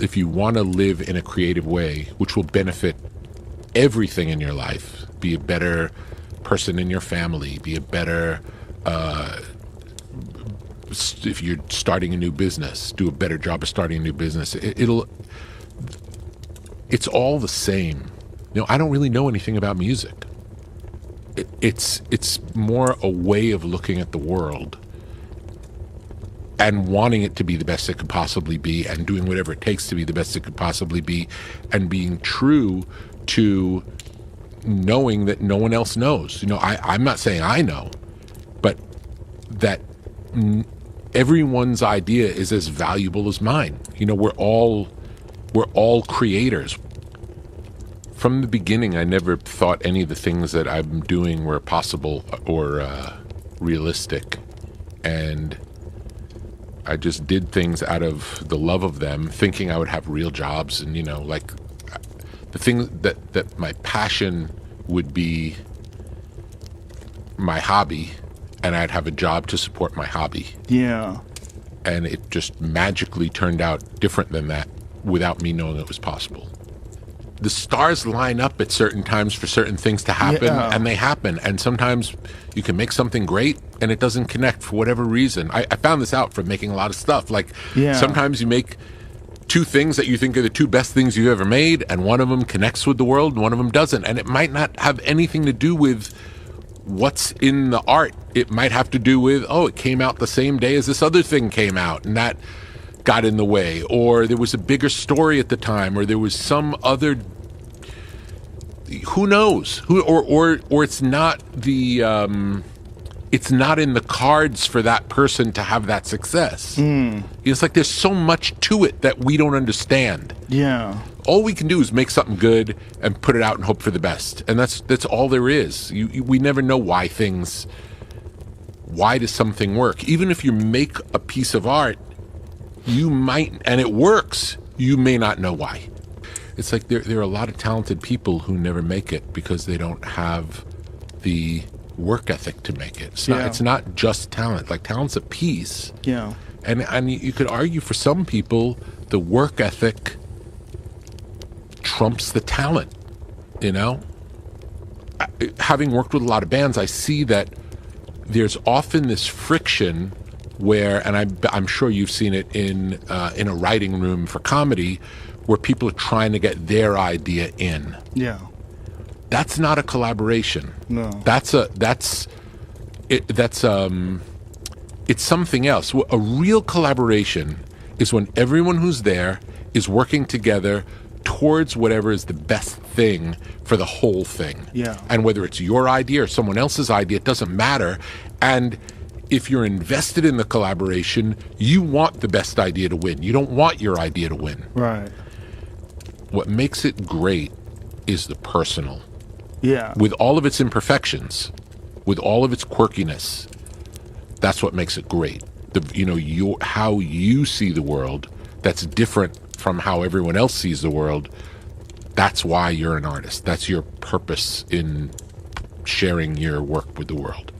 if you want to live in a creative way, which will benefit everything in your life, be a better person in your family, be a better, if you're starting a new business, do a better job of starting a new business. It's all the same. I don't really know anything about music. It's more a way of looking at the world and wanting it to be the best it could possibly be, and doing whatever it takes to be the best it could possibly be, and being true to knowing that no one else knows. I'm not saying I know, but that everyone's idea is as valuable as mine. We're all creators. From the beginning, I never thought any of the things that I'm doing were possible or realistic, and I just did things out of the love of them, thinking I would have real jobs, and like the thing that my passion would be my hobby, and I'd have a job to support my hobby. Yeah. And it just magically turned out different than that without me knowing it was possible. The stars line up at certain times for certain things to happen, and they happen. And sometimes you can make something great and it doesn't connect for whatever reason. I found this out from making a lot of stuff. Like sometimes you make two things that you think are the two best things you've ever made, and one of them connects with the world and one of them doesn't. And it might not have anything to do with what's in the art. It might have to do with, it came out the same day as this other thing came out, and that got in the way, or there was a bigger story at the time, or there was some other, who knows, or it's not it's not in the cards for that person to have that success. It's like there's so much to it that we don't understand. All we can do is make something good and put it out and hope for the best, and that's all there is. We never know why does something work. Even if you make a piece of art, you might, and it works, you may not know why. It's like there are a lot of talented people who never make it because they don't have the work ethic to make it. It's not just talent. Like, talent's a piece. And you could argue for some people the work ethic trumps the talent. Having worked with a lot of bands, I see that there's often this friction where, and I'm sure you've seen it in a writing room for comedy, where people are trying to get their idea in. That's not a collaboration. No. It's something else. A real collaboration is when everyone who's there is working together towards whatever is the best thing for the whole thing. And whether it's your idea or someone else's idea, it doesn't matter. And if you're invested in the collaboration, you want the best idea to win. You don't want your idea to win. Right. What makes it great is the personal. Yeah. With all of its imperfections, with all of its quirkiness, that's what makes it great. How you see the world, that's different from how everyone else sees the world. That's why you're an artist. That's your purpose in sharing your work with the world.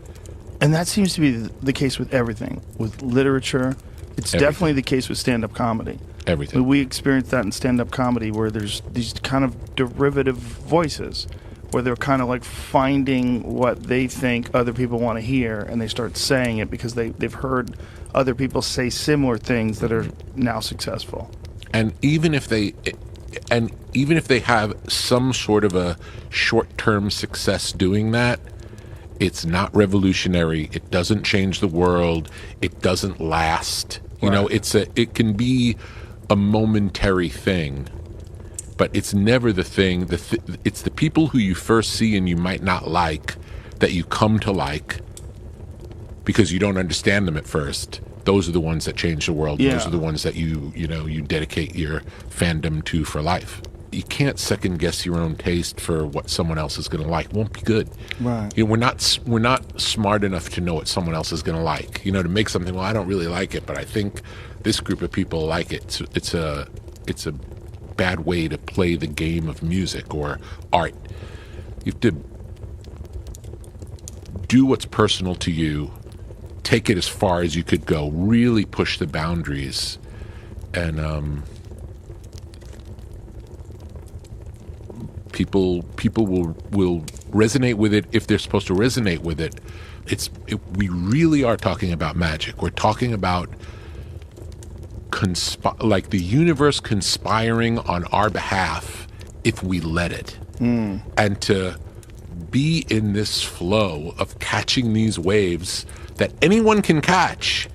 And that seems to be the case with everything. With literature, it's definitely the case with stand-up comedy. Everything. We experience that in stand-up comedy, where there's these kind of derivative voices, where they're kind of like finding what they think other people want to hear, and they start saying it because they've heard other people say similar things that are now successful. And even if they have some sort of a short-term success doing that, it's not revolutionary. It doesn't change the world. It doesn't last. It can be a momentary thing, but it's never the thing. It's the people who you first see and you might not like that you come to like because you don't understand them at first. Those are the ones that change the world. Those are the ones that you dedicate your fandom to for life. You can't second guess your own taste for what someone else is going to like. It won't be good. Right. We're not smart enough to know what someone else is going to like. To make something. Well, I don't really like it, but I think this group of people like it. It's a bad way to play the game of music or art. You have to do what's personal to you. Take it as far as you could go. Really push the boundaries, and People will resonate with it if they're supposed to resonate with it. We really are talking about magic. We're talking about like the universe conspiring on our behalf if we let it. And to be in this flow of catching these waves that anyone can catch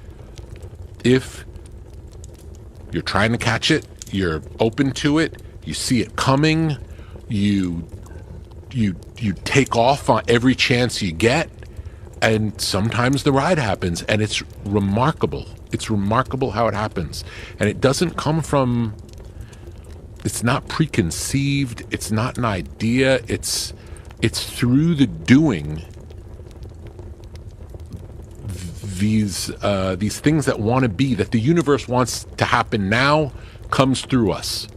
if you're trying to catch it, you're open to it, you see it coming, you take off on every chance you get, and sometimes the ride happens, and it's remarkable. It's remarkable how it happens. And it doesn't come from, it's not preconceived, it's not an idea, it's through the doing. These things that want to be, that the universe wants to happen now, comes through us.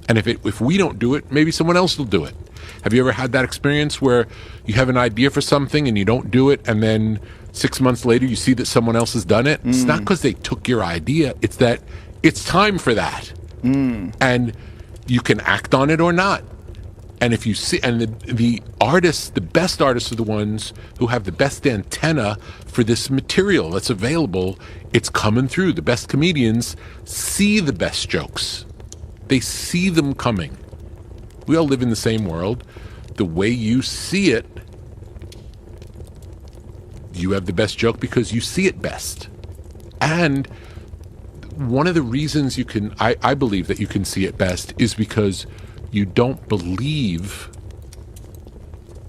And if we don't do it, maybe someone else will do it. Have you ever had that experience where you have an idea for something and you don't do it, and then 6 months later you see that someone else has done it? It's not because they took your idea, it's that it's time for that. And you can act on it or not. And if you see, and the artists, the best artists are the ones who have the best antenna for this material that's available. It's coming through. The best comedians see the best jokes. They see them coming. We all live in the same world. The way you see it, you have the best joke because you see it best. And one of the reasons I believe that you can see it best is because you don't believe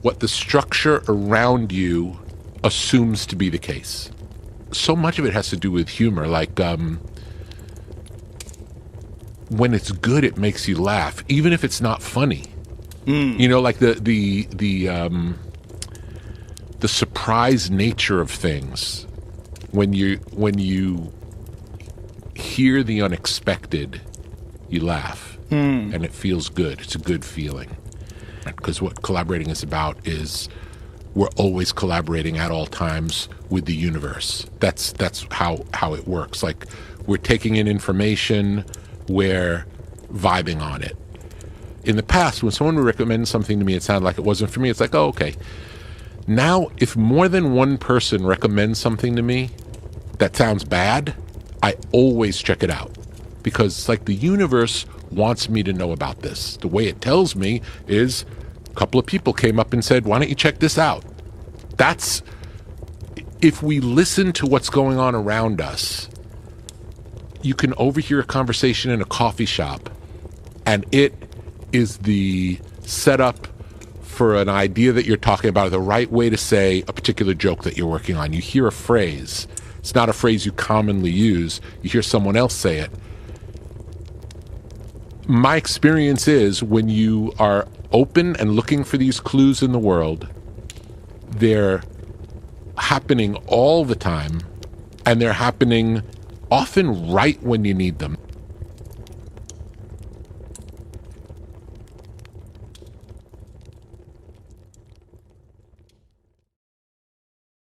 what the structure around you assumes to be the case. So much of it has to do with humor. Like, when it's good, it makes you laugh, even if it's not funny. You know, like the surprise nature of things. When you hear the unexpected, you laugh. And it feels good. It's a good feeling. Because what collaborating is about is we're always collaborating at all times with the universe. That's how it works. Like, we're taking in information, we're vibing on it. In the past, when someone would recommend something to me, it sounded like it wasn't for me. It's like, oh, okay. Now, if more than one person recommends something to me that sounds bad, I always check it out. Because it's like the universe wants me to know about this. The way it tells me is a couple of people came up and said, why don't you check this out? That's, if we listen to what's going on around us, you can overhear a conversation in a coffee shop, and it is the setup for an idea that you're talking about, the right way to say a particular joke that you're working on. You hear a phrase. It's not a phrase you commonly use. You hear someone else say it. My experience is when you are open and looking for these clues in the world, they're happening all the time, and they're happening often right when you need them.